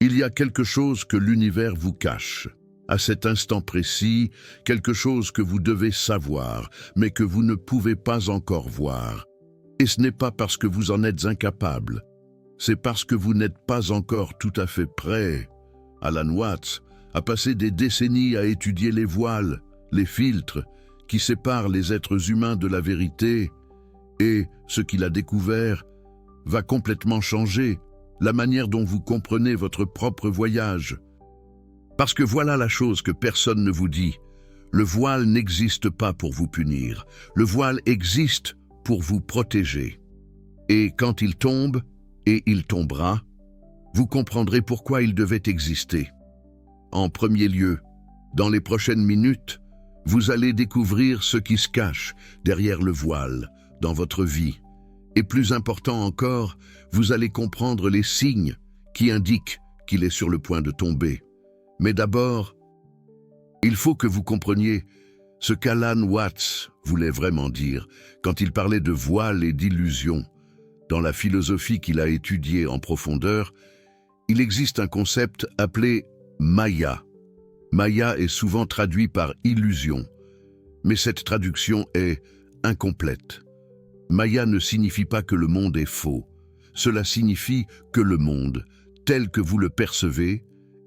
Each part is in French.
Il y a quelque chose que l'univers vous cache. À cet instant précis, quelque chose que vous devez savoir, mais que vous ne pouvez pas encore voir. Et ce n'est pas parce que vous en êtes incapable. C'est parce que vous n'êtes pas encore tout à fait prêt. Alan Watts a passé des décennies à étudier les voiles, les filtres, qui séparent les êtres humains de la vérité, et ce qu'il a découvert va complètement changer la manière dont vous comprenez votre propre voyage. Parce que voilà la chose que personne ne vous dit. Le voile n'existe pas pour vous punir. Le voile existe pour vous protéger. Et quand il tombe, et il tombera, vous comprendrez pourquoi il devait exister. En premier lieu, dans les prochaines minutes, vous allez découvrir ce qui se cache derrière le voile dans votre vie. Et plus important encore, vous allez comprendre les signes qui indiquent qu'il est sur le point de tomber. Mais d'abord, il faut que vous compreniez ce qu'Alan Watts voulait vraiment dire quand il parlait de voile et d'illusion. Dans la philosophie qu'il a étudiée en profondeur, il existe un concept appelé Maya. Maya est souvent traduit par illusion, mais cette traduction est incomplète. Maya ne signifie pas que le monde est faux. Cela signifie que le monde, tel que vous le percevez,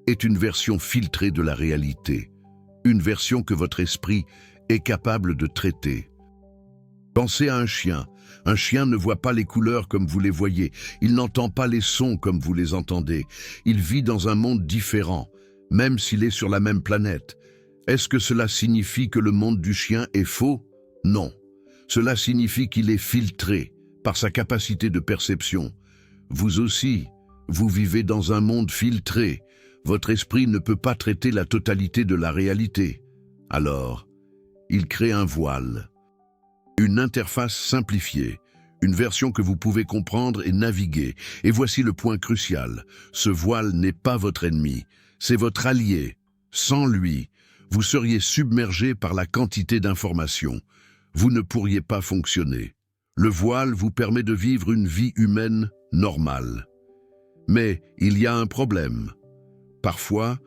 est une version filtrée de la réalité, une version que votre esprit est capable de traiter. Pensez à un chien. Un chien ne voit pas les couleurs comme vous les voyez, il n'entend pas les sons comme vous les entendez, il vit dans un monde différent, même s'il est sur la même planète. Est-ce que cela signifie que le monde du chien est faux? Non. Cela signifie qu'il est filtré par sa capacité de perception. Vous aussi, vous vivez dans un monde filtré. Votre esprit ne peut pas traiter la totalité de la réalité. Alors, il crée un voile. Une interface simplifiée, une version que vous pouvez comprendre et naviguer. Et voici le point crucial. Ce voile n'est pas votre ennemi, c'est votre allié. Sans lui, vous seriez submergé par la quantité d'informations. Vous ne pourriez pas fonctionner. Le voile vous permet de vivre une vie humaine normale. Mais il y a un problème. Parfois,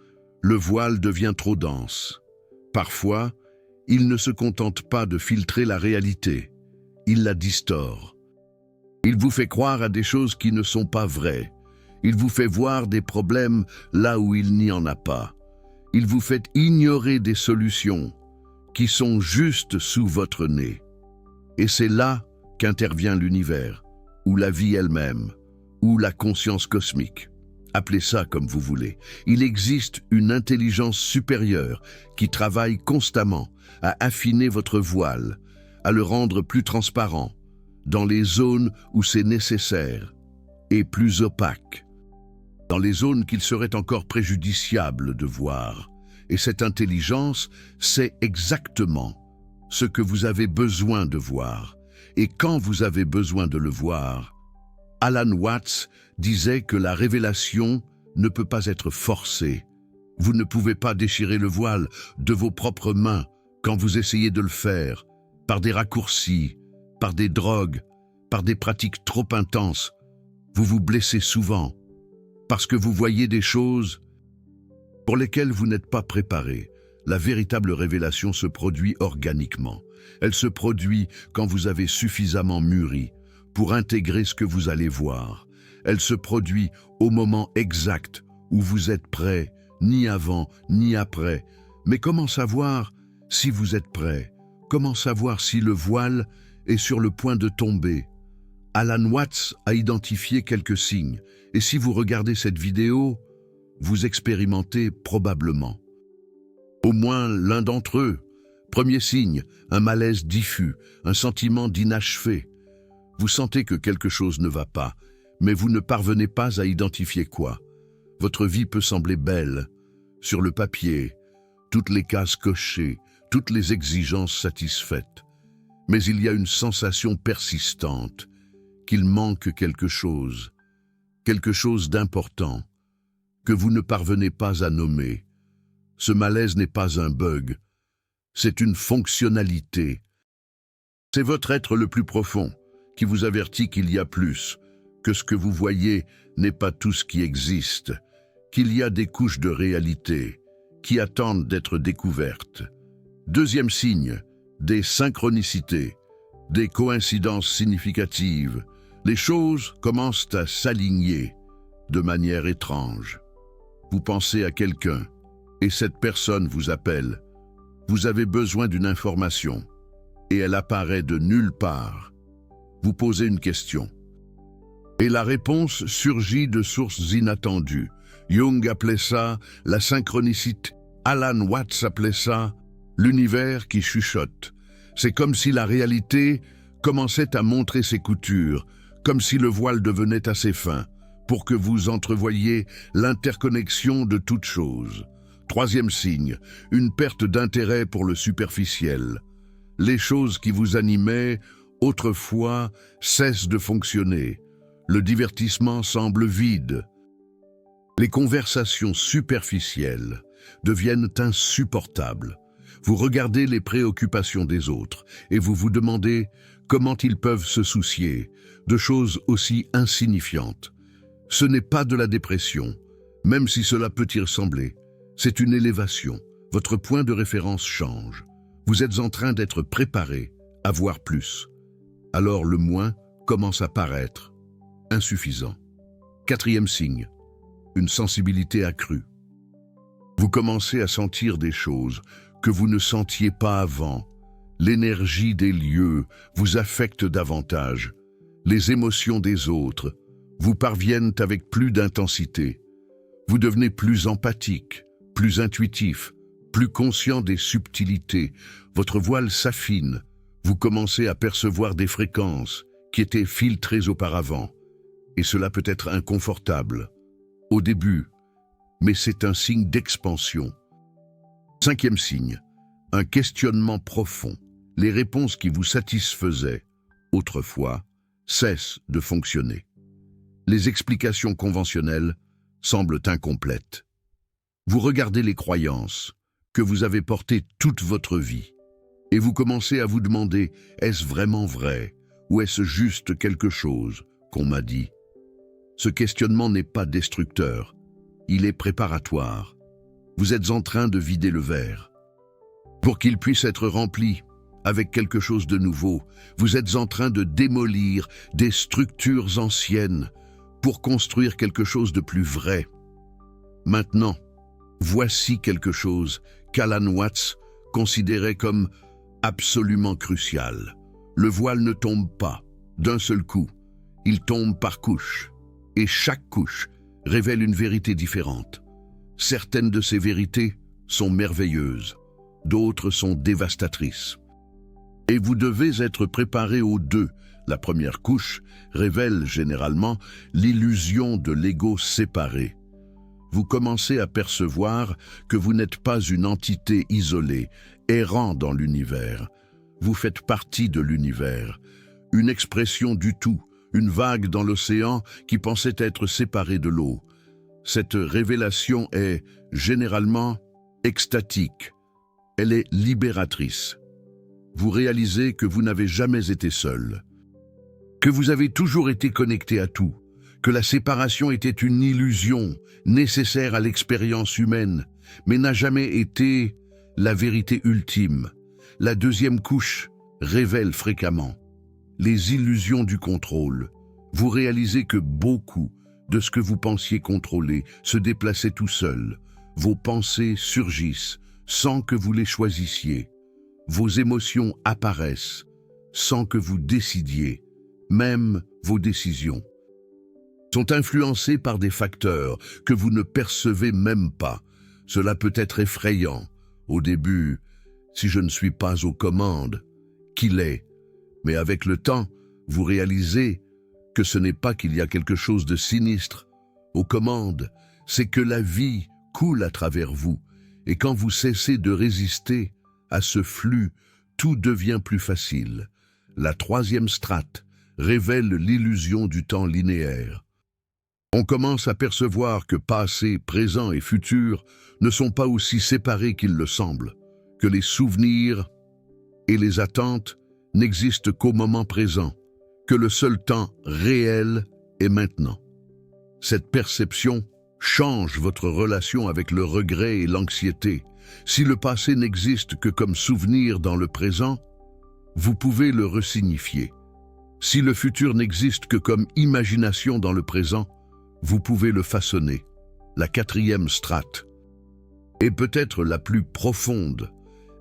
le voile devient trop dense. Parfois, il ne se contente pas de filtrer la réalité. Il la distord. Il vous fait croire à des choses qui ne sont pas vraies. Il vous fait voir des problèmes là où il n'y en a pas. Il vous fait ignorer des solutions qui sont juste sous votre nez. Et c'est là qu'intervient l'univers, ou la vie elle-même, ou la conscience cosmique. Appelez ça comme vous voulez. Il existe une intelligence supérieure qui travaille constamment à affiner votre voile, à le rendre plus transparent, dans les zones où c'est nécessaire, et plus opaque, dans les zones qu'il serait encore préjudiciable de voir. Et cette intelligence sait exactement ce que vous avez besoin de voir. Et quand vous avez besoin de le voir, Alan Watts disait que la révélation ne peut pas être forcée. Vous ne pouvez pas déchirer le voile de vos propres mains quand vous essayez de le faire, par des raccourcis, par des drogues, par des pratiques trop intenses. Vous vous blessez souvent parce que vous voyez des choses pour lesquelles vous n'êtes pas préparé. La véritable révélation se produit organiquement. Elle se produit quand vous avez suffisamment mûri pour intégrer ce que vous allez voir. Elle se produit au moment exact où vous êtes prêt, ni avant, ni après. Mais comment savoir si vous êtes prêt? Comment savoir si le voile est sur le point de tomber? Alan Watts a identifié quelques signes, et si vous regardez cette vidéo, vous expérimentez probablement au moins l'un d'entre eux. Premier signe, un malaise diffus, un sentiment d'inachevé. Vous sentez que quelque chose ne va pas, mais vous ne parvenez pas à identifier quoi. Votre vie peut sembler belle, sur le papier, toutes les cases cochées, toutes les exigences satisfaites. Mais il y a une sensation persistante qu'il manque quelque chose d'important, que vous ne parvenez pas à nommer. Ce malaise n'est pas un bug, c'est une fonctionnalité. C'est votre être le plus profond qui vous avertit qu'il y a plus, que ce que vous voyez n'est pas tout ce qui existe, qu'il y a des couches de réalité qui attendent d'être découvertes. Deuxième signe, des synchronicités, des coïncidences significatives. Les choses commencent à s'aligner de manière étrange. Vous pensez à quelqu'un et cette personne vous appelle. Vous avez besoin d'une information et elle apparaît de nulle part. Vous posez une question et la réponse surgit de sources inattendues. Jung appelait ça la synchronicité. Alan Watts appelait ça l'univers qui chuchote. C'est comme si la réalité commençait à montrer ses coutures, comme si le voile devenait assez fin pour que vous entrevoyiez l'interconnexion de toutes choses. Troisième signe, une perte d'intérêt pour le superficiel. Les choses qui vous animaient autrefois cessent de fonctionner. Le divertissement semble vide. Les conversations superficielles deviennent insupportables. Vous regardez les préoccupations des autres et vous vous demandez comment ils peuvent se soucier de choses aussi insignifiantes. Ce n'est pas de la dépression, même si cela peut y ressembler. C'est une élévation. Votre point de référence change. Vous êtes en train d'être préparé à voir plus. Alors le moins commence à paraître insuffisant. Quatrième signe, une sensibilité accrue. Vous commencez à sentir des choses que vous ne sentiez pas avant. L'énergie des lieux vous affecte davantage. Les émotions des autres vous parviennent avec plus d'intensité. Vous devenez plus empathique, plus intuitif, plus conscient des subtilités. Votre voile s'affine. Vous commencez à percevoir des fréquences qui étaient filtrées auparavant. Et cela peut être inconfortable au début, mais c'est un signe d'expansion. Cinquième signe, un questionnement profond. Les réponses qui vous satisfaisaient autrefois cessent de fonctionner. Les explications conventionnelles semblent incomplètes. Vous regardez les croyances que vous avez portées toute votre vie et vous commencez à vous demander, est-ce vraiment vrai ou est-ce juste quelque chose qu'on m'a dit? Ce questionnement n'est pas destructeur, il est préparatoire. Vous êtes en train de vider le verre. Pour qu'il puisse être rempli avec quelque chose de nouveau, vous êtes en train de démolir des structures anciennes pour construire quelque chose de plus vrai. Maintenant, voici quelque chose qu'Alan Watts considérait comme absolument crucial. Le voile ne tombe pas d'un seul coup, il tombe par couches. Et chaque couche révèle une vérité différente. Certaines de ces vérités sont merveilleuses, d'autres sont dévastatrices. Et vous devez être préparé aux deux. La première couche révèle généralement l'illusion de l'ego séparé. Vous commencez à percevoir que vous n'êtes pas une entité isolée, errant dans l'univers. Vous faites partie de l'univers, une expression du tout, une vague dans l'océan qui pensait être séparée de l'eau. Cette révélation est généralement extatique. Elle est libératrice. Vous réalisez que vous n'avez jamais été seul, que vous avez toujours été connecté à tout, que la séparation était une illusion nécessaire à l'expérience humaine, mais n'a jamais été la vérité ultime. La deuxième couche révèle fréquemment les illusions du contrôle. Vous réalisez que beaucoup de ce que vous pensiez contrôler se déplaçait tout seul. Vos pensées surgissent sans que vous les choisissiez. Vos émotions apparaissent sans que vous décidiez. Même vos décisions sont influencées par des facteurs que vous ne percevez même pas. Cela peut être effrayant. Au début, si je ne suis pas aux commandes, qui l'est? Mais avec le temps, vous réalisez que ce n'est pas qu'il y a quelque chose de sinistre aux commandes, c'est que la vie coule à travers vous. Et quand vous cessez de résister à ce flux, tout devient plus facile. La troisième strate révèle l'illusion du temps linéaire. On commence à percevoir que passé, présent et futur ne sont pas aussi séparés qu'il le semble, que les souvenirs et les attentes n'existent qu'au moment présent, que le seul temps réel est maintenant. Cette perception change votre relation avec le regret et l'anxiété. Si le passé n'existe que comme souvenir dans le présent, vous pouvez le resignifier. Si le futur n'existe que comme imagination dans le présent, vous pouvez le façonner. La quatrième strate est peut-être la plus profonde.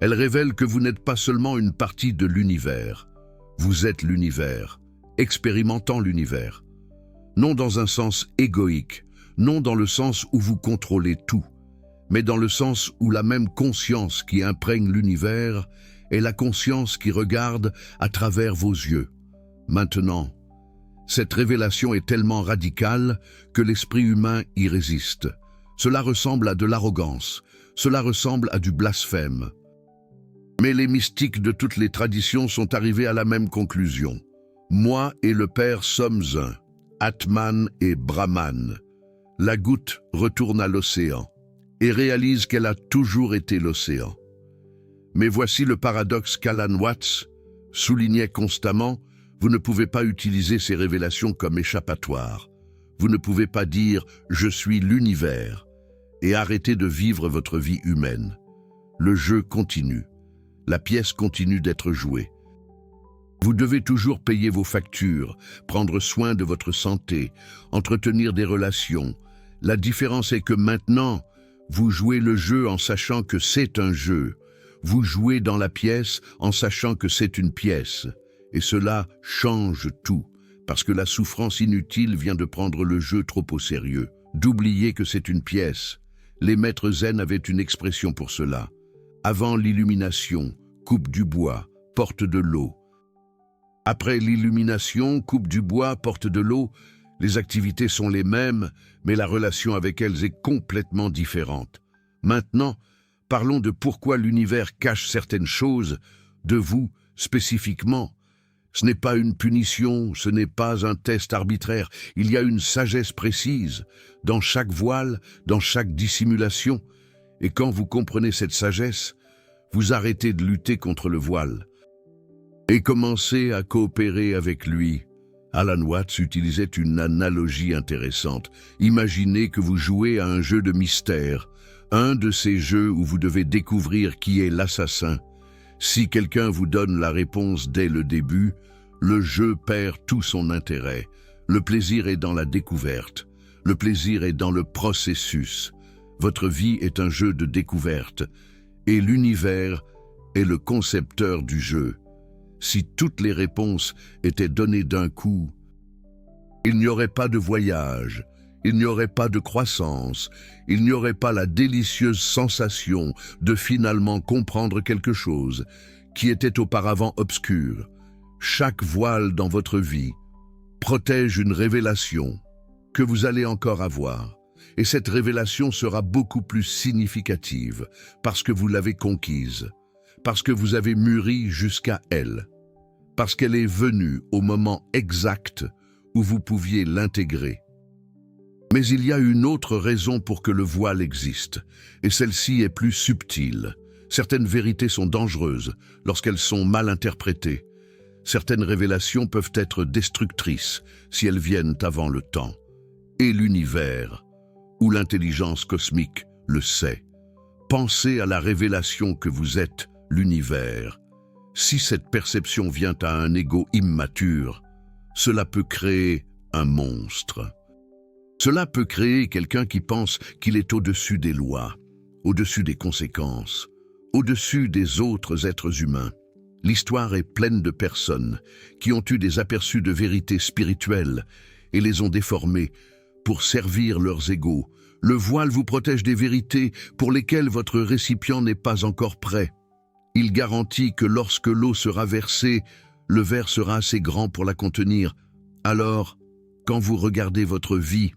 Elle révèle que vous n'êtes pas seulement une partie de l'univers. Vous êtes l'univers, expérimentant l'univers. Non dans un sens égoïque, non dans le sens où vous contrôlez tout, mais dans le sens où la même conscience qui imprègne l'univers est la conscience qui regarde à travers vos yeux. Maintenant, cette révélation est tellement radicale que l'esprit humain y résiste. Cela ressemble à de l'arrogance, cela ressemble à du blasphème. Mais les mystiques de toutes les traditions sont arrivés à la même conclusion. Moi et le Père sommes un, Atman et Brahman. La goutte retourne à l'océan et réalise qu'elle a toujours été l'océan. Mais voici le paradoxe qu'Alan Watts soulignait constamment: vous ne pouvez pas utiliser ces révélations comme échappatoire. Vous ne pouvez pas dire « je suis l'univers » et arrêter de vivre votre vie humaine. Le jeu continue. La pièce continue d'être jouée. Vous devez toujours payer vos factures, prendre soin de votre santé, entretenir des relations. La différence est que maintenant, vous jouez le jeu en sachant que c'est un jeu. Vous jouez dans la pièce en sachant que c'est une pièce. Et cela change tout, parce que la souffrance inutile vient de prendre le jeu trop au sérieux, d'oublier que c'est une pièce. Les maîtres zen avaient une expression pour cela. Avant l'illumination, coupe du bois, porte de l'eau. Après l'illumination, coupe du bois, porte de l'eau. Les activités sont les mêmes, mais la relation avec elles est complètement différente. Maintenant, parlons de pourquoi l'univers cache certaines choses, de vous spécifiquement. Ce n'est pas une punition, ce n'est pas un test arbitraire. Il y a une sagesse précise dans chaque voile, dans chaque dissimulation. Et quand vous comprenez cette sagesse, vous arrêtez de lutter contre le voile et commencez à coopérer avec lui. Alan Watts utilisait une analogie intéressante. Imaginez que vous jouez à un jeu de mystère, un de ces jeux où vous devez découvrir qui est l'assassin. Si quelqu'un vous donne la réponse dès le début, le jeu perd tout son intérêt. Le plaisir est dans la découverte. Le plaisir est dans le processus. Votre vie est un jeu de découverte. Et l'univers est le concepteur du jeu. Si toutes les réponses étaient données d'un coup, il n'y aurait pas de voyage, il n'y aurait pas de croissance, il n'y aurait pas la délicieuse sensation de finalement comprendre quelque chose qui était auparavant obscur. Chaque voile dans votre vie protège une révélation que vous allez encore avoir. Et cette révélation sera beaucoup plus significative parce que vous l'avez conquise, parce que vous avez mûri jusqu'à elle, parce qu'elle est venue au moment exact où vous pouviez l'intégrer. Mais il y a une autre raison pour que le voile existe, et celle-ci est plus subtile. Certaines vérités sont dangereuses lorsqu'elles sont mal interprétées. Certaines révélations peuvent être destructrices si elles viennent avant le temps. Et l'univers, ou l'intelligence cosmique, le sait. Pensez à la révélation que vous êtes, l'univers. Si cette perception vient à un ego immature, cela peut créer un monstre. Cela peut créer quelqu'un qui pense qu'il est au-dessus des lois, au-dessus des conséquences, au-dessus des autres êtres humains. L'histoire est pleine de personnes qui ont eu des aperçus de vérités spirituelles et les ont déformées pour servir leurs égos. Le voile vous protège des vérités pour lesquelles votre récipient n'est pas encore prêt. Il garantit que lorsque l'eau sera versée, le verre sera assez grand pour la contenir. Alors, quand vous regardez votre vie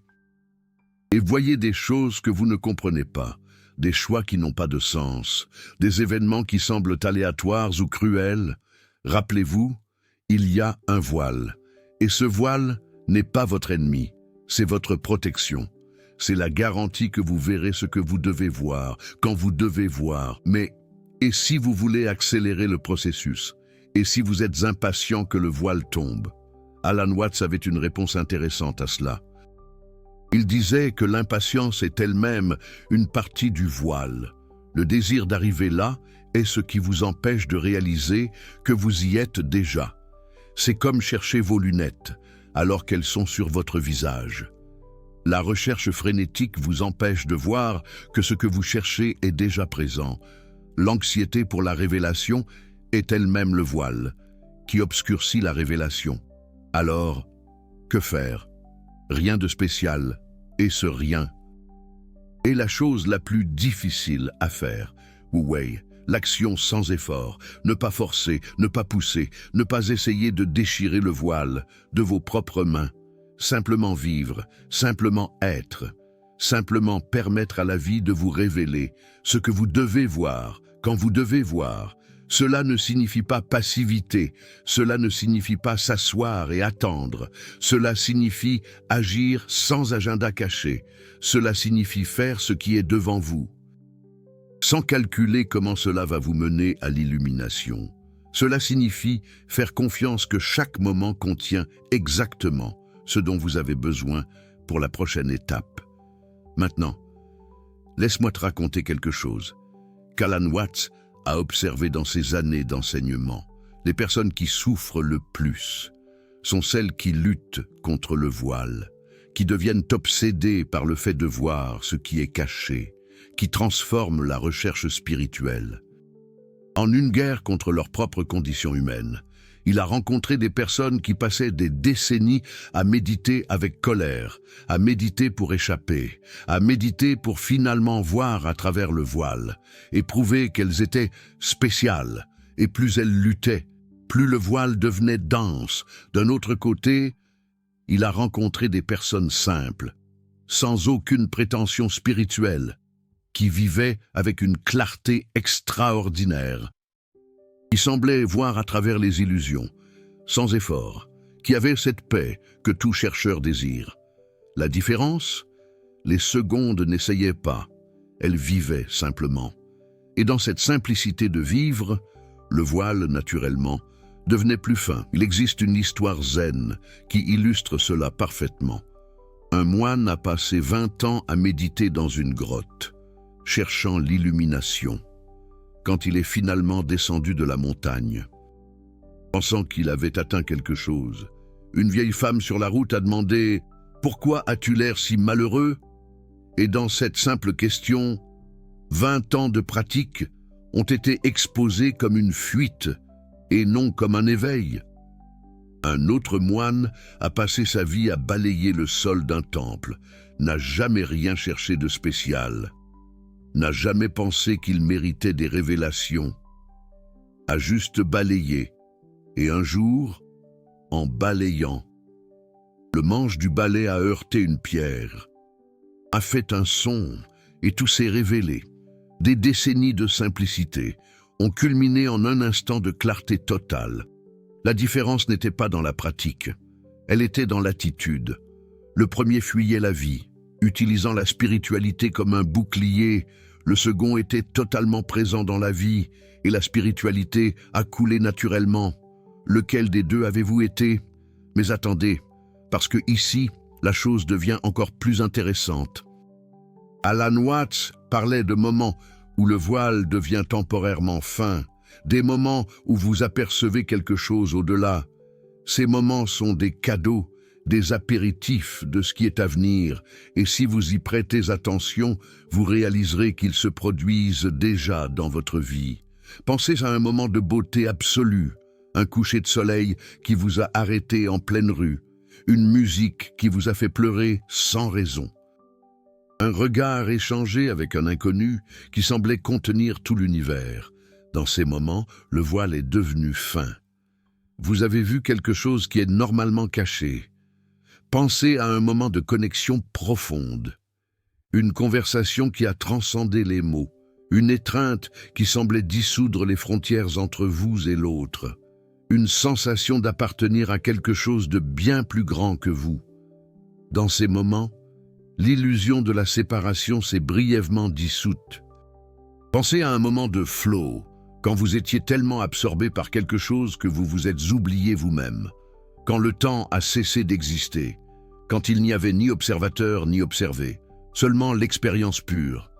et voyez des choses que vous ne comprenez pas, des choix qui n'ont pas de sens, des événements qui semblent aléatoires ou cruels, rappelez-vous, il y a un voile. Et ce voile n'est pas votre ennemi, c'est votre protection. C'est la garantie que vous verrez ce que vous devez voir, quand vous devez voir. Mais, et si vous voulez accélérer le processus? Et si vous êtes impatient que le voile tombe? Alan Watts avait une réponse intéressante à cela. Il disait que l'impatience est elle-même une partie du voile. Le désir d'arriver là est ce qui vous empêche de réaliser que vous y êtes déjà. C'est comme chercher vos lunettes, alors qu'elles sont sur votre visage. La recherche frénétique vous empêche de voir que ce que vous cherchez est déjà présent. L'anxiété pour la révélation est elle-même le voile, qui obscurcit la révélation. Alors, que faire? Rien de spécial, et ce rien est la chose la plus difficile à faire. Wu Wei, l'action sans effort, ne pas forcer, ne pas pousser, ne pas essayer de déchirer le voile de vos propres mains. Simplement vivre, simplement être, simplement permettre à la vie de vous révéler ce que vous devez voir quand vous devez voir. Cela ne signifie pas passivité, cela ne signifie pas s'asseoir et attendre, cela signifie agir sans agenda caché, cela signifie faire ce qui est devant vous, sans calculer comment cela va vous mener à l'illumination. Cela signifie faire confiance que chaque moment contient exactement ce dont vous avez besoin pour la prochaine étape. Maintenant, laisse-moi te raconter quelque chose qu'Alan Watts a observé dans ses années d'enseignement. Les personnes qui souffrent le plus sont celles qui luttent contre le voile, qui deviennent obsédées par le fait de voir ce qui est caché, qui transforment la recherche spirituelle en une guerre contre leur propre condition humaine. Il a rencontré des personnes qui passaient des décennies à méditer avec colère, à méditer pour échapper, à méditer pour finalement voir à travers le voile, et prouver qu'elles étaient spéciales, et plus elles luttaient, plus le voile devenait dense. D'un autre côté, il a rencontré des personnes simples, sans aucune prétention spirituelle, qui vivaient avec une clarté extraordinaire, qui semblait voir à travers les illusions, sans effort, qui avait cette paix que tout chercheur désire. La différence? Les secondes n'essayaient pas, elles vivaient simplement. Et dans cette simplicité de vivre, le voile, naturellement, devenait plus fin. Il existe une histoire zen qui illustre cela parfaitement. Un moine a passé 20 ans à méditer dans une grotte, cherchant l'illumination. Quand il est finalement descendu de la montagne, pensant qu'il avait atteint quelque chose, une vieille femme sur la route a demandé « Pourquoi as-tu l'air si malheureux ?» Et dans cette simple question, 20 ans de pratique ont été exposés comme une fuite et non comme un éveil. Un autre moine a passé sa vie à balayer le sol d'un temple, n'a jamais rien cherché de spécial, n'a jamais pensé qu'il méritait des révélations, a juste balayé, et un jour, en balayant, le manche du balai a heurté une pierre, a fait un son, et tout s'est révélé. Des décennies de simplicité ont culminé en un instant de clarté totale. La différence n'était pas dans la pratique, elle était dans l'attitude. Le premier fuyait la vie, utilisant la spiritualité comme un bouclier. Le second était totalement présent dans la vie et la spiritualité a coulé naturellement. Lequel des deux avez-vous été? Mais attendez, parce que ici, la chose devient encore plus intéressante. Alan Watts parlait de moments où le voile devient temporairement fin, des moments où vous apercevez quelque chose au-delà. Ces moments sont des cadeaux, des apéritifs de ce qui est à venir, et si vous y prêtez attention, vous réaliserez qu'ils se produisent déjà dans votre vie. Pensez à un moment de beauté absolue, un coucher de soleil qui vous a arrêté en pleine rue, une musique qui vous a fait pleurer sans raison, un regard échangé avec un inconnu qui semblait contenir tout l'univers. Dans ces moments, le voile est devenu fin. Vous avez vu quelque chose qui est normalement caché. Pensez à un moment de connexion profonde, une conversation qui a transcendé les mots, une étreinte qui semblait dissoudre les frontières entre vous et l'autre, une sensation d'appartenir à quelque chose de bien plus grand que vous. Dans ces moments, l'illusion de la séparation s'est brièvement dissoute. Pensez à un moment de flow, quand vous étiez tellement absorbé par quelque chose que vous vous êtes oublié vous-même, quand le temps a cessé d'exister, quand il n'y avait ni observateur ni observé, seulement l'expérience pure.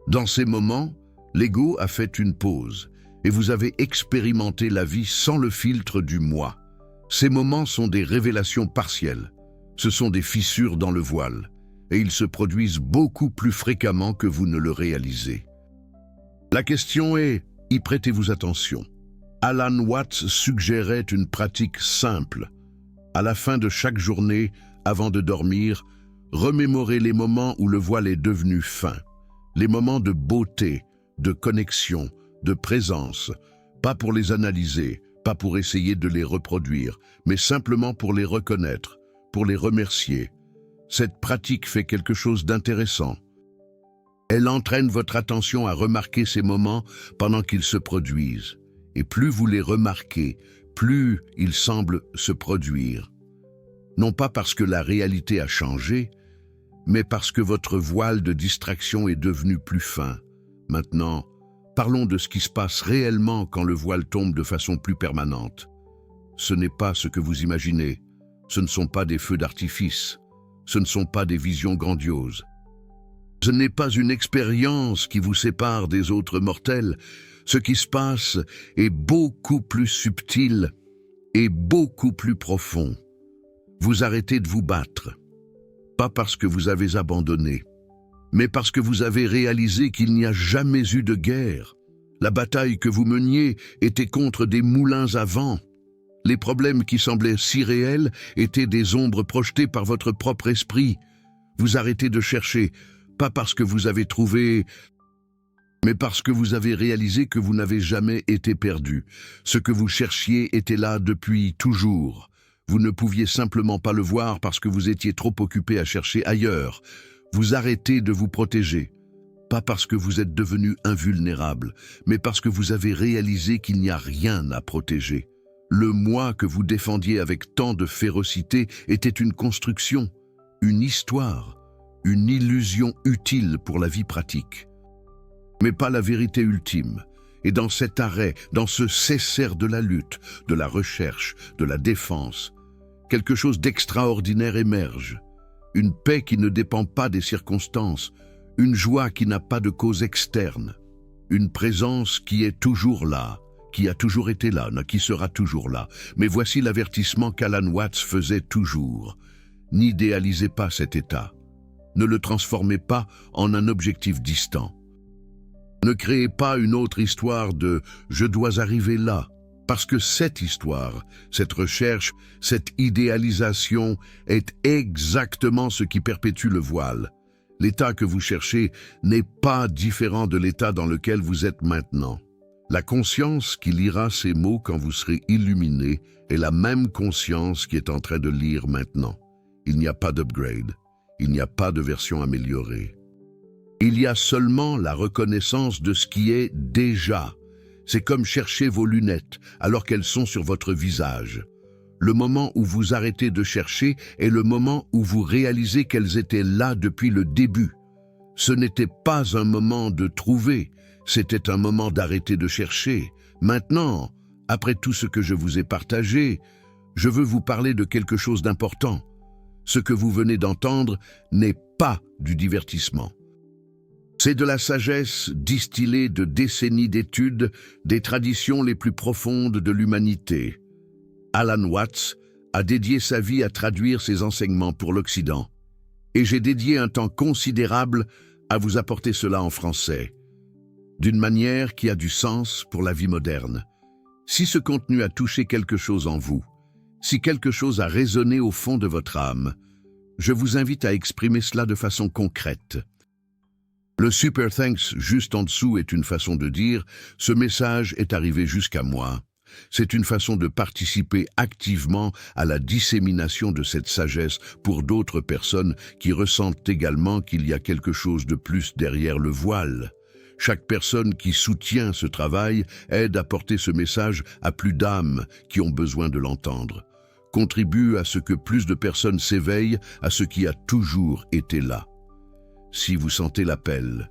Dans ces moments, l'ego a fait une pause et vous avez expérimenté la vie sans le filtre du moi. Ces moments sont des révélations partielles. Ce sont des fissures dans le voile et ils se produisent beaucoup plus fréquemment que vous ne le réalisez. La question est, y prêtez-vous attention? Alan Watts suggérait une pratique simple. À la fin de chaque journée, avant de dormir, remémorez les moments où le voile est devenu fin. Les moments de beauté, de connexion, de présence, pas pour les analyser, pas pour essayer de les reproduire, mais simplement pour les reconnaître, pour les remercier. Cette pratique fait quelque chose d'intéressant. Elle entraîne votre attention à remarquer ces moments pendant qu'ils se produisent. Et plus vous les remarquez, plus ils semblent se produire. Non pas parce que la réalité a changé, mais parce que votre voile de distraction est devenu plus fin. Maintenant, parlons de ce qui se passe réellement quand le voile tombe de façon plus permanente. Ce n'est pas ce que vous imaginez. Ce ne sont pas des feux d'artifice. Ce ne sont pas des visions grandioses. Ce n'est pas une expérience qui vous sépare des autres mortels. Ce qui se passe est beaucoup plus subtil et beaucoup plus profond. Vous arrêtez de vous battre, pas parce que vous avez abandonné, mais parce que vous avez réalisé qu'il n'y a jamais eu de guerre. La bataille que vous meniez était contre des moulins à vent. Les problèmes qui semblaient si réels étaient des ombres projetées par votre propre esprit. Vous arrêtez de chercher, pas parce que vous avez trouvé, mais parce que vous avez réalisé que vous n'avez jamais été perdu. Ce que vous cherchiez était là depuis toujours. Vous ne pouviez simplement pas le voir parce que vous étiez trop occupé à chercher ailleurs. Vous arrêtez de vous protéger, pas parce que vous êtes devenu invulnérable, mais parce que vous avez réalisé qu'il n'y a rien à protéger. Le moi que vous défendiez avec tant de férocité était une construction, une histoire, une illusion utile pour la vie pratique. Mais pas la vérité ultime. Et dans cet arrêt, dans ce cesser de la lutte, de la recherche, de la défense, quelque chose d'extraordinaire émerge. Une paix qui ne dépend pas des circonstances, une joie qui n'a pas de cause externe, une présence qui est toujours là, qui a toujours été là, qui sera toujours là. Mais voici l'avertissement qu'Alan Watts faisait toujours. N'idéalisez pas cet état. Ne le transformez pas en un objectif distant. Ne créez pas une autre histoire de « je dois arriver là », parce que cette histoire, cette recherche, cette idéalisation est exactement ce qui perpétue le voile. L'état que vous cherchez n'est pas différent de l'état dans lequel vous êtes maintenant. La conscience qui lira ces mots quand vous serez illuminé est la même conscience qui est en train de lire maintenant. Il n'y a pas d'upgrade, il n'y a pas de version améliorée. Il y a seulement la reconnaissance de ce qui est déjà. C'est comme chercher vos lunettes alors qu'elles sont sur votre visage. Le moment où vous arrêtez de chercher est le moment où vous réalisez qu'elles étaient là depuis le début. Ce n'était pas un moment de trouver, c'était un moment d'arrêter de chercher. Maintenant, après tout ce que je vous ai partagé, je veux vous parler de quelque chose d'important. Ce que vous venez d'entendre n'est pas du divertissement. C'est de la sagesse distillée de décennies d'études des traditions les plus profondes de l'humanité. Alan Watts a dédié sa vie à traduire ses enseignements pour l'Occident. Et j'ai dédié un temps considérable à vous apporter cela en français, d'une manière qui a du sens pour la vie moderne. Si ce contenu a touché quelque chose en vous, si quelque chose a résonné au fond de votre âme, je vous invite à exprimer cela de façon concrète. Le Super Thanks juste en dessous est une façon de dire « ce message est arrivé jusqu'à moi ». C'est une façon de participer activement à la dissémination de cette sagesse pour d'autres personnes qui ressentent également qu'il y a quelque chose de plus derrière le voile. Chaque personne qui soutient ce travail aide à porter ce message à plus d'âmes qui ont besoin de l'entendre. Contribue à ce que plus de personnes s'éveillent à ce qui a toujours été là. Si vous sentez l'appel,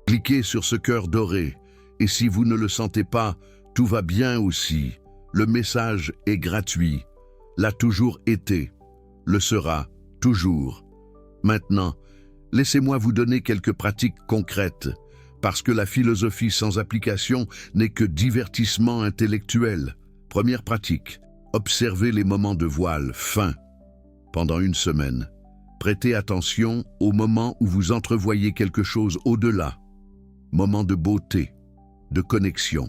cliquez sur ce cœur doré, et si vous ne le sentez pas, tout va bien aussi. Le message est gratuit, l'a toujours été, le sera toujours. Maintenant, laissez-moi vous donner quelques pratiques concrètes, parce que la philosophie sans application n'est que divertissement intellectuel. Première pratique, observez les moments de voile fin pendant une semaine. Prêtez attention au moment où vous entrevoyez quelque chose au-delà. Moment de beauté, de connexion,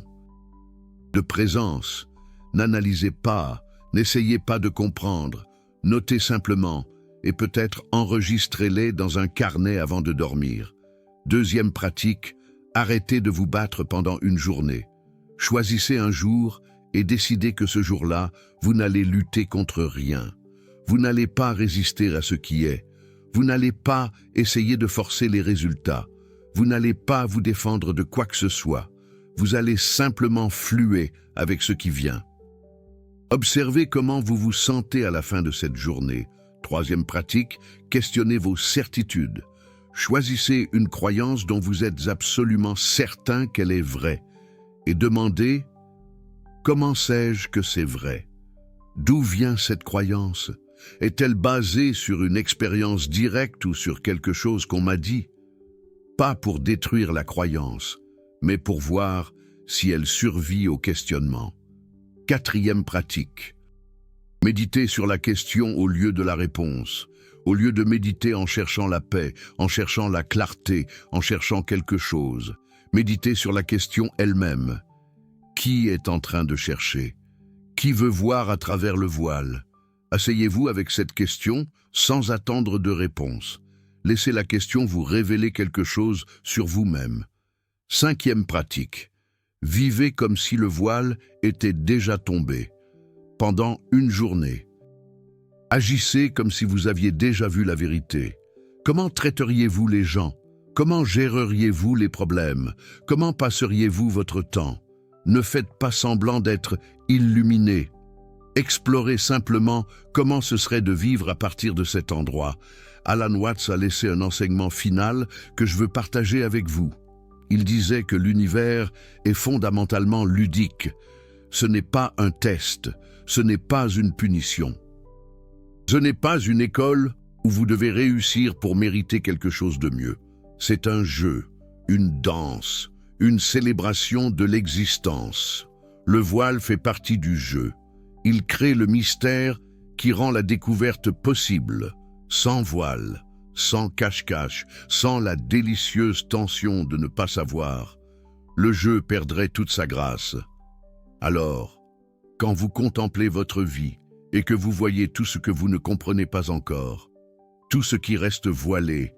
de présence. N'analysez pas, n'essayez pas de comprendre. Notez simplement et peut-être enregistrez-les dans un carnet avant de dormir. Deuxième pratique, arrêtez de vous battre pendant une journée. Choisissez un jour et décidez que ce jour-là, vous n'allez lutter contre rien. Vous n'allez pas résister à ce qui est. Vous n'allez pas essayer de forcer les résultats. Vous n'allez pas vous défendre de quoi que ce soit. Vous allez simplement fluer avec ce qui vient. Observez comment vous vous sentez à la fin de cette journée. Troisième pratique, questionnez vos certitudes. Choisissez une croyance dont vous êtes absolument certain qu'elle est vraie et demandez « Comment sais-je que c'est vrai? D'où vient cette croyance? Est-elle basée sur une expérience directe ou sur quelque chose qu'on m'a dit? » Pas pour détruire la croyance, mais pour voir si elle survit au questionnement. Quatrième pratique. Méditez sur la question au lieu de la réponse. Au lieu de méditer en cherchant la paix, en cherchant la clarté, en cherchant quelque chose, méditez sur la question elle-même. Qui est en train de chercher? Qui veut voir à travers le voile? Asseyez-vous avec cette question sans attendre de réponse. Laissez la question vous révéler quelque chose sur vous-même. Cinquième pratique. Vivez comme si le voile était déjà tombé. Pendant une journée. Agissez comme si vous aviez déjà vu la vérité. Comment traiteriez-vous les gens? Comment géreriez-vous les problèmes? Comment passeriez-vous votre temps? Ne faites pas semblant d'être illuminé. Explorez simplement comment ce serait de vivre à partir de cet endroit. Alan Watts a laissé un enseignement final que je veux partager avec vous. Il disait que l'univers est fondamentalement ludique. Ce n'est pas un test, ce n'est pas une punition. Ce n'est pas une école où vous devez réussir pour mériter quelque chose de mieux. C'est un jeu, une danse, une célébration de l'existence. Le voile fait partie du jeu. Il crée le mystère qui rend la découverte possible, sans voile, sans cache-cache, sans la délicieuse tension de ne pas savoir. Le jeu perdrait toute sa grâce. Alors, quand vous contemplez votre vie et que vous voyez tout ce que vous ne comprenez pas encore, tout ce qui reste voilé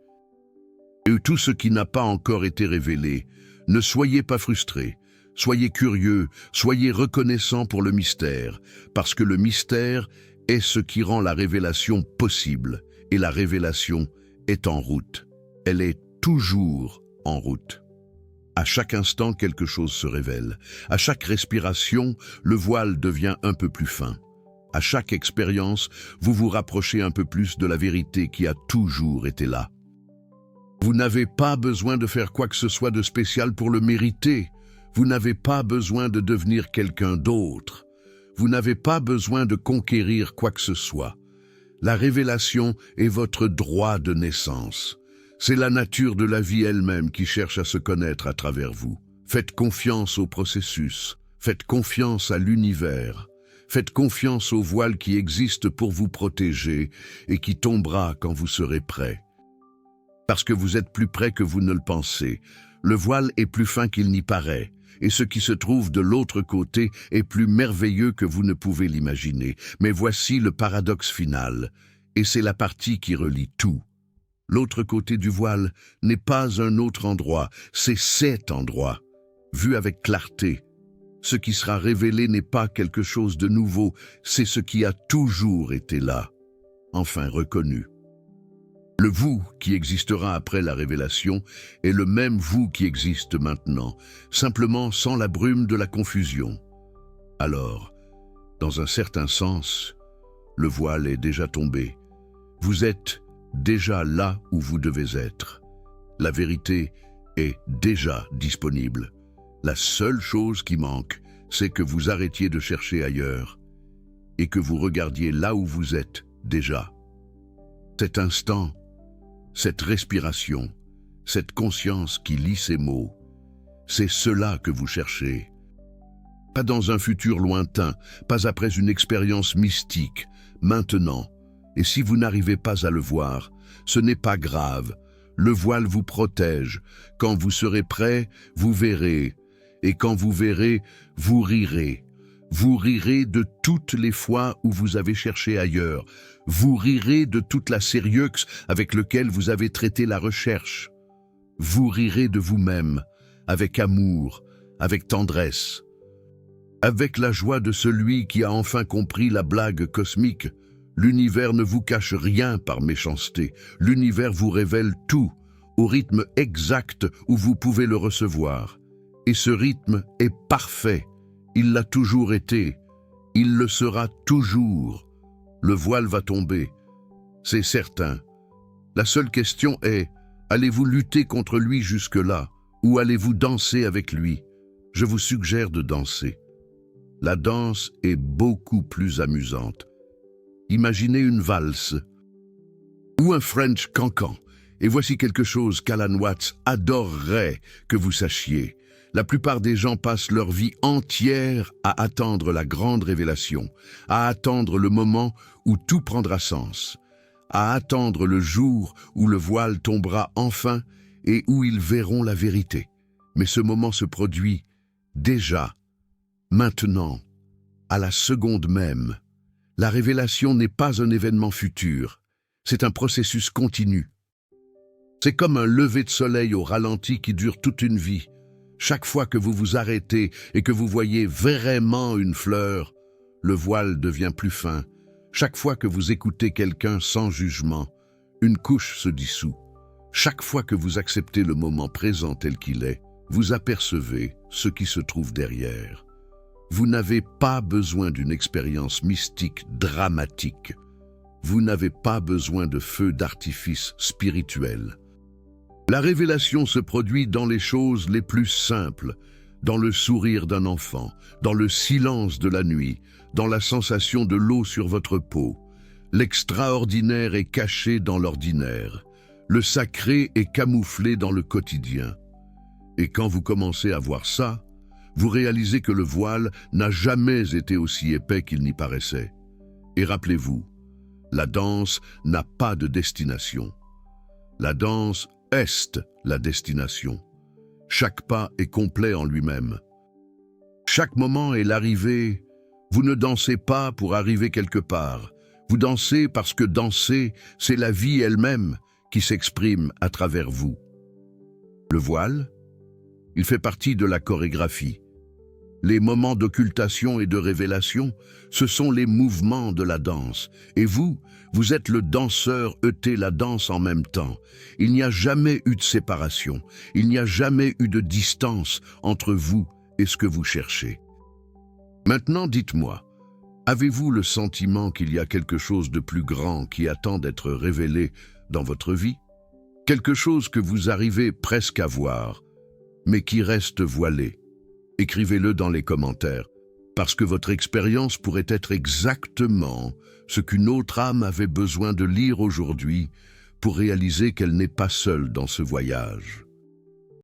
et tout ce qui n'a pas encore été révélé, ne soyez pas frustrés. Soyez curieux, soyez reconnaissants pour le mystère, parce que le mystère est ce qui rend la révélation possible, et la révélation est en route. Elle est toujours en route. À chaque instant, quelque chose se révèle. À chaque respiration, le voile devient un peu plus fin. À chaque expérience, vous vous rapprochez un peu plus de la vérité qui a toujours été là. Vous n'avez pas besoin de faire quoi que ce soit de spécial pour le mériter. Vous n'avez pas besoin de devenir quelqu'un d'autre. Vous n'avez pas besoin de conquérir quoi que ce soit. La révélation est votre droit de naissance. C'est la nature de la vie elle-même qui cherche à se connaître à travers vous. Faites confiance au processus. Faites confiance à l'univers. Faites confiance au voile qui existe pour vous protéger et qui tombera quand vous serez prêt. Parce que vous êtes plus près que vous ne le pensez. Le voile est plus fin qu'il n'y paraît. Et ce qui se trouve de l'autre côté est plus merveilleux que vous ne pouvez l'imaginer. Mais voici le paradoxe final, et c'est la partie qui relie tout. L'autre côté du voile n'est pas un autre endroit, c'est cet endroit, vu avec clarté. Ce qui sera révélé n'est pas quelque chose de nouveau, c'est ce qui a toujours été là, enfin reconnu. Le vous qui existera après la révélation est le même vous qui existe maintenant, simplement sans la brume de la confusion. Alors, dans un certain sens, le voile est déjà tombé. Vous êtes déjà là où vous devez être. La vérité est déjà disponible. La seule chose qui manque, c'est que vous arrêtiez de chercher ailleurs et que vous regardiez là où vous êtes déjà. Cet instant, cette respiration, cette conscience qui lit ces mots, c'est cela que vous cherchez. Pas dans un futur lointain, pas après une expérience mystique, maintenant. Et si vous n'arrivez pas à le voir, ce n'est pas grave. Le voile vous protège. Quand vous serez prêt, vous verrez. Et quand vous verrez, vous rirez. Vous rirez de toutes les fois où vous avez cherché ailleurs. Vous rirez de toute la sérieux avec laquelle vous avez traité la recherche. Vous rirez de vous-même, avec amour, avec tendresse. Avec la joie de celui qui a enfin compris la blague cosmique. L'univers ne vous cache rien par méchanceté. L'univers vous révèle tout, au rythme exact où vous pouvez le recevoir. Et ce rythme est parfait. Il l'a toujours été. Il le sera toujours. Le voile va tomber. C'est certain. La seule question est, allez-vous lutter contre lui jusque-là, ou allez-vous danser avec lui? Je vous suggère de danser. La danse est beaucoup plus amusante. Imaginez une valse ou un French cancan. Et voici quelque chose qu'Alan Watts adorerait que vous sachiez. La plupart des gens passent leur vie entière à attendre la grande révélation, à attendre le moment où tout prendra sens, à attendre le jour où le voile tombera enfin et où ils verront la vérité. Mais ce moment se produit déjà, maintenant, à la seconde même. La révélation n'est pas un événement futur, c'est un processus continu. C'est comme un lever de soleil au ralenti qui dure toute une vie. Chaque fois que vous vous arrêtez et que vous voyez vraiment une fleur, le voile devient plus fin. Chaque fois que vous écoutez quelqu'un sans jugement, une couche se dissout. Chaque fois que vous acceptez le moment présent tel qu'il est, vous apercevez ce qui se trouve derrière. Vous n'avez pas besoin d'une expérience mystique dramatique. Vous n'avez pas besoin de feux d'artifice spirituel. La révélation se produit dans les choses les plus simples, dans le sourire d'un enfant, dans le silence de la nuit, dans la sensation de l'eau sur votre peau. L'extraordinaire est caché dans l'ordinaire. Le sacré est camouflé dans le quotidien. Et quand vous commencez à voir ça, vous réalisez que le voile n'a jamais été aussi épais qu'il n'y paraissait. Et rappelez-vous, la danse n'a pas de destination. La danse est la destination. Chaque pas est complet en lui-même. Chaque moment est l'arrivée. Vous ne dansez pas pour arriver quelque part. Vous dansez parce que danser, c'est la vie elle-même qui s'exprime à travers vous. Le voile, il fait partie de la chorégraphie. Les moments d'occultation et de révélation, ce sont les mouvements de la danse. Et vous, vous êtes le danseur êtes la danse en même temps. Il n'y a jamais eu de séparation. Il n'y a jamais eu de distance entre vous et ce que vous cherchez. Maintenant, dites-moi, avez-vous le sentiment qu'il y a quelque chose de plus grand qui attend d'être révélé dans votre vie? Quelque chose que vous arrivez presque à voir, mais qui reste voilé? Écrivez-le dans les commentaires, parce que votre expérience pourrait être exactement ce qu'une autre âme avait besoin de lire aujourd'hui pour réaliser qu'elle n'est pas seule dans ce voyage.